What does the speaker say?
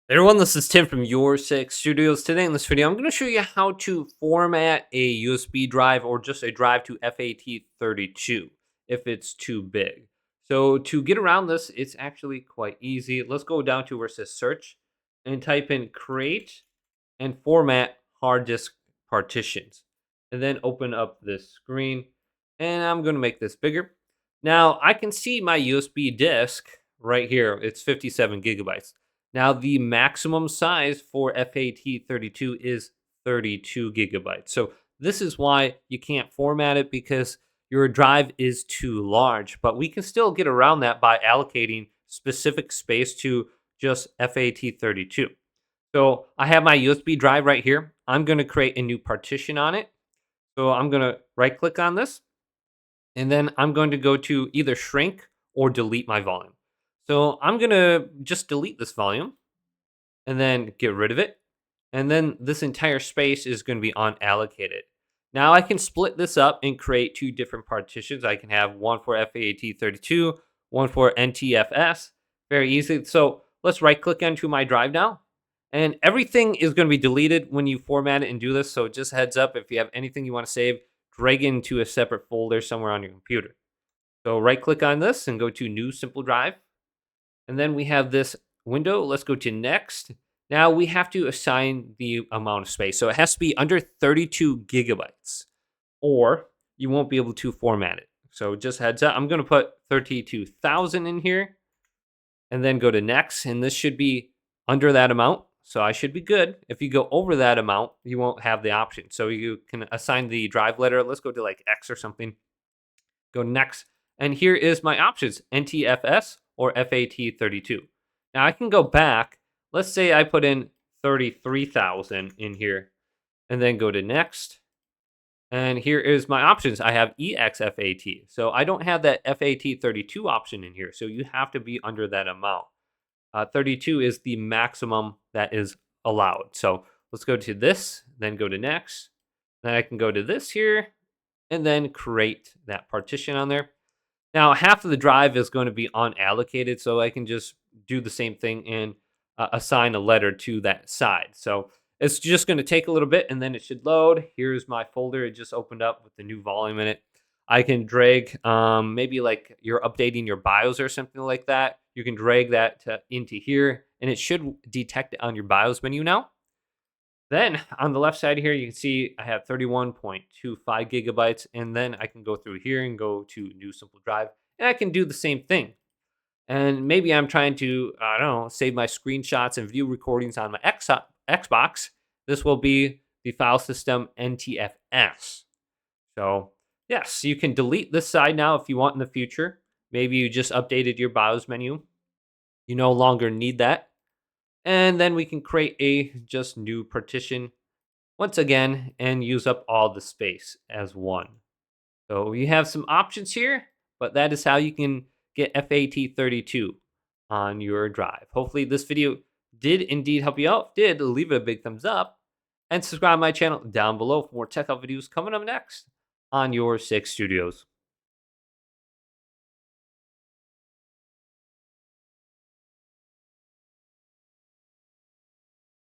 Hey everyone, this is Tim from Your Six Studios. Today in this video, I'm going to show you how to format a USB drive or just a drive to FAT32 if it's too big. So to get around this, it's actually quite easy. Let's go down to where it says search and type in create and format hard disk partitions. And then open up this screen and I'm going to make this bigger. Now I can see my USB disk right here. It's 57 gigabytes. Now, the maximum size for FAT32 is 32 gigabytes. So, this is why you can't format it because your drive is too large. But we can still get around that by allocating specific space to just FAT32. So, I have my USB drive right here. I'm going to create a new partition on it. So, I'm going to right click on this and then I'm going to go to either shrink or delete my volume. So I'm going to just delete this volume and then get rid of it. And then this entire space is going to be unallocated. Now I can split this up and create two different partitions. I can have one for FAT32, one for NTFS. Very easy. So let's right click onto my drive now. And everything is going to be deleted when you format it and do this. So just heads up, if you have anything you want to save, drag it into a separate folder somewhere on your computer. So right click on this and go to New Simple Drive. And then we have this window. Let's go to Next. Now we have to assign the amount of space. So it has to be under 32 gigabytes or you won't be able to format it. So just heads up, I'm going to put 32,000 in here and then go to Next. And this should be under that amount. So I should be good. If you go over that amount, you won't have the option. So you can assign the drive letter. Let's go to like X or something. Go Next. And here is my options, NTFS or FAT32. Now I can go back. Let's say I put in 33,000 in here and then go to Next. And here is my options. I have EXFAT. So I don't have that FAT32 option in here. So you have to be under that amount. 32 is the maximum that is allowed. So let's go to this, then go to Next. Then I can go to this here and then create that partition on there. Now, half of the drive is going to be unallocated, so I can just do the same thing and assign a letter to that side. So it's just going to take a little bit, and then it should load. Here's my folder. It just opened up with the new volume in it. I can drag, maybe like you're updating your BIOS or something like that. You can drag that into here, and it should detect it on your BIOS menu now. Then on the left side here, you can see I have 31.25 gigabytes, and then I can go through here and go to New Simple Drive, and I can do the same thing. And maybe I'm trying to, I don't know, save my screenshots and view recordings on my Xbox. This will be the file system NTFS. So yes, you can delete this side now if you want in the future. Maybe you just updated your BIOS menu. You no longer need that. And then we can create a just new partition once again and use up all the space as one. So you have some options here, but that is how you can get FAT32 on your drive. Hopefully this video did indeed help you out. If it did, leave it a big thumbs up and subscribe to my channel down below for more tech help videos coming up next on Your Six Studios.